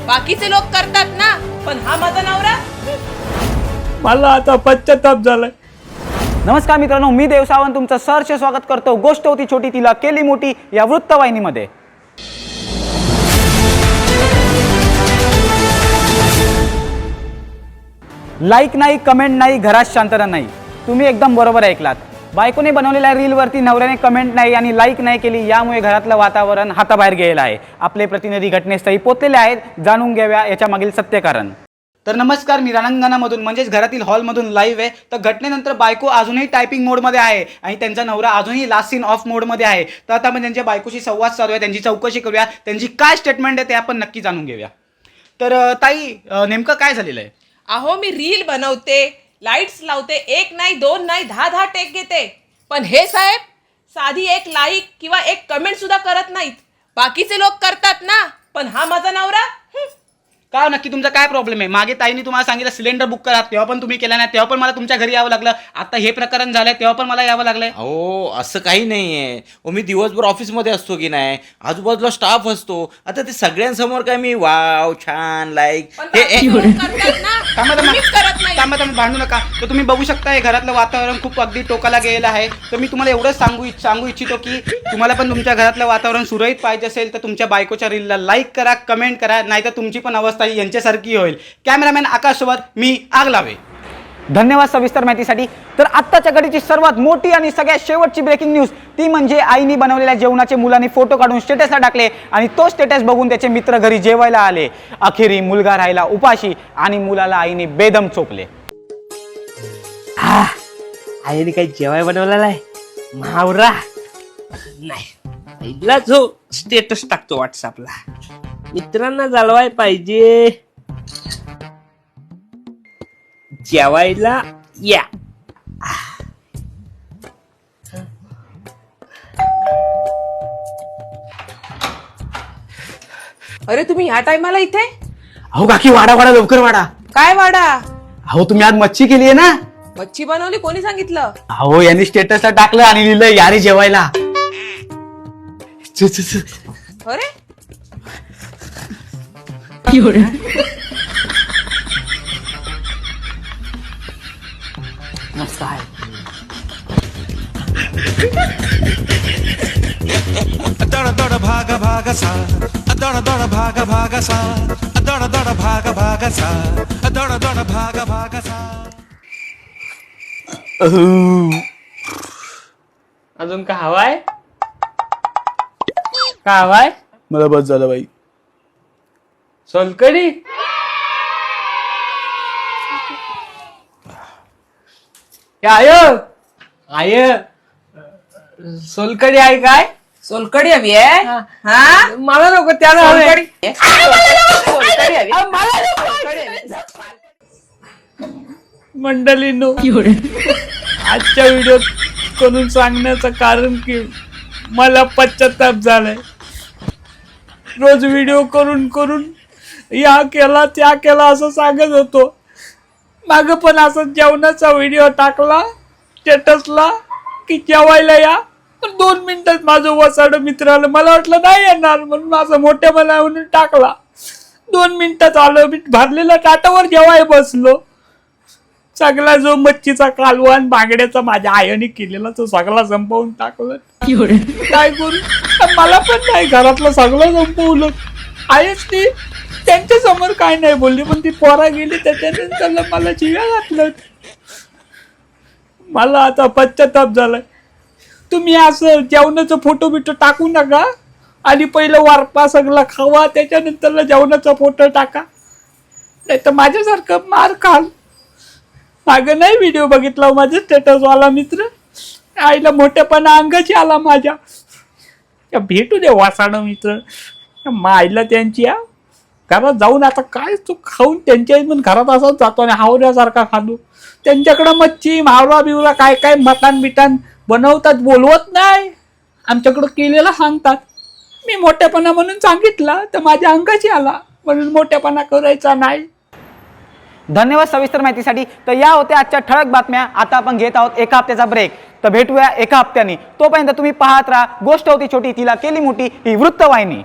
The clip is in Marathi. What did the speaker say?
बाकीचे लोक करतात ना, पण हा माझा नवरा. मला आता पश्चाताप झालाय. नमस्कार मित्रांनो, मी देव सावंत तुमचं सहर्ष स्वागत करतो गोष्ट होती छोटी तिला केली मोठी या वृत्तवाहिनीमध्ये. लाईक नाही, कमेंट नाही, घरात शांतता नाही. तुम्ही एकदम बरोबर ऐकलात. बायकोने बनवलेल्या रीलवरती नवऱ्याने कमेंट नाही आणि लाईक नाही केली, यामुळे घरातलं वातावरण हाताबाहेर गेलेलं आहे. आपले प्रतिनिधी घटनास्थळी पोहोचलेले आहेत. जाणून घ्याव्या याच्या मागील सत्य कारण. तर नमस्कार, मी रणांगणामधून म्हणजेच घरातील हॉलमधून लाईव्ह आहे. तर घटनेनंतर बायको अजूनही टायपिंग मोडमध्ये आहे आणि त्यांचा नवरा अजूनही लास्ट सीन ऑफ मोडमध्ये आहे. तर आता आपण त्यांच्या बायकोशी संवाद साधूया, त्यांची चौकशी करूया, त्यांची काय स्टेटमेंट आहे ते आपण नक्की जाणून घेऊया. तर ताई, नेमकं काय झालेलं आहे? अहो, मी रील बनवते, लाईट्स लावते, 1 नाही 2 नाही 10 टेक घेते, पण हे साहेब साधी एक लाईक किंवा एक कमेंट सुद्धा करत नाहीत. बाकीचे लोक करतात ना, पण हा माझा नवरा. का नक्की तुमचा काय प्रॉब्लेम आहे? मागे ताईंनी तुम्हाला सांगितलं सिलेंडर बुक करा, तेव्हा पण तुम्ही केला नाही, तेव्हा पण मला तुमच्या घरी यावं लागलं. आता हे प्रकरण झालंय तेव्हा पण मला यावं लागलंय. अहो, असं काही नाही आहे. मी दिवसभर ऑफिसमध्ये असतो की नाही, आजूबाजूला स्टाफ असतो. आता ते सगळ्यांसमोर काय मी वाव छान लाईक थांबा, भांडू नका. तर तुम्ही बघू शकता हे घरातलं वातावरण खूप अगदी टोकाला गेलेलं आहे. तर मी तुम्हाला एवढंच सांगू इच्छितो की तुम्हाला पण तुमच्या घरातलं वातावरण सुरळीत पाहिजे असेल तर तुमच्या बायकोच्या रीलला लाईक करा, कमेंट करा, नाहीतर तुमची पण अवस्था यांच्यासारखी होईल. कॅमेरामॅन आकाशसोबत मी आग लावे. धन्यवाद सविस्तर माहितीसाठी. तर आत्ताच्या घडीची सर्वात मोठी आणि सगळ्यात शेवटची ब्रेकिंग न्यूज ती म्हणजे आईने बनवलेल्या जेवणाचे मुलांनी फोटो काढून स्टेटसला टाकले आणि तो स्टेटस बघून त्याचे मित्र घरी जेवायला आले. अखेरी मुलगा राहिला उपाशी आणि मुलाला आईने बेदम चोपले. आईने काही जेवाय बनवलेला आहे मावरा नाही. पहिला जो स्टेटस टाकतो व्हॉट्सअपला, मित्रांना जाळवाय पाहिजे, जेवायला या. अरे, तुम्ही ह्या टायमाला इथे? अहो काकी, वाडा लवकर वाडा. काय वाडा? अहो तुम्ही आज मच्छी केली आहे ना? मच्छी बनवली, कोणी सांगितलं? अहो यांनी स्टेटसला टाकलं आणि लिहिलं यारी जेवायला. अरे, मस्त आहे. दड़ दड़ भाग भाग सा, दड़ दड़ भाग भाग सा, दड़ दड़ भाग भाग सा, दड़ दड़ भाग भाग सा. अजून का हवाय? का हवाय? मला बस झालं बाई. सोलकडी? आय सोलकडी आहे काय? सोलकडी हवी आहे? हा, मला नको, त्याला हवे. सोलकडी हवी. मंडळींनो, आजच्या व्हिडिओ करून सांगण्याचं कारण की मला पश्चाताप झालाय. रोज व्हिडिओ करून या केला त्या केला असं सांगत होतो. माग पण असं जेवणाचा व्हिडिओ टाकला स्टेटसला की जेवायला या, 2 मिनिटात माझं वसाड मित्र आलं. मला वाटलं नाही येणार म्हणून माझं मोठ्या मला म्हणून टाकला. 2 मिनिटात आलो, मी भरलेल्या ताटावर जेवाय बसलो. सगळा जो मच्छीचा कालवान बांगड्याचा माझ्या आईने केलेला तो सगळा संपवून टाकलं. काय करू? मला पण नाही, घरातलं सगळं संपवलं. आहेच ती त्यांच्या समोर काय नाही बोलली, पण ती पोरा गेली त्याच्यानंतर मला चिव्या घातलं. मला आता पश्चाताप झालाय. तुम्ही असं जेवणाचा फोटो बिटो टाकू नका आणि पहिलं वारपा सगळा खावा, त्याच्यानंतर जेवणाचा फोटो टाका, नाही तर माझ्यासारखं मार खाल. मागं नाही व्हिडिओ बघितला माझं स्टेटसवाला मित्र, आईला मोठेपणा अंगाची आला माझ्या. भेटू दे वासाणं मित्र आईला त्यांची. घरात जाऊन आता काय तू खाऊन त्यांच्या पण घरात असाच जातो आणि हावऱ्यासारखा खातो. त्यांच्याकडं मच्छी मावरा बिवरा काय काय मटण बिटण बनवतात, बोलवत नाही, आमच्याकडं केलेला सांगतात. मी मोठेपणा म्हणून सांगितला तर माझ्या अंगाची आला, म्हणून मोठेपणा करायचा नाही. धन्यवाद सविस्तर माहितीसाठी. तर या होत्या आजच्या ठळक बातम्या. आता आपण घेत आहोत एका हप्त्याचा ब्रेक. तर भेटूया एका हप्त्याने. तोपर्यंत तुम्ही पाहत राहा गोष्ट होती छोटी तिला केली मोठी ही वृत्तवाहिनी.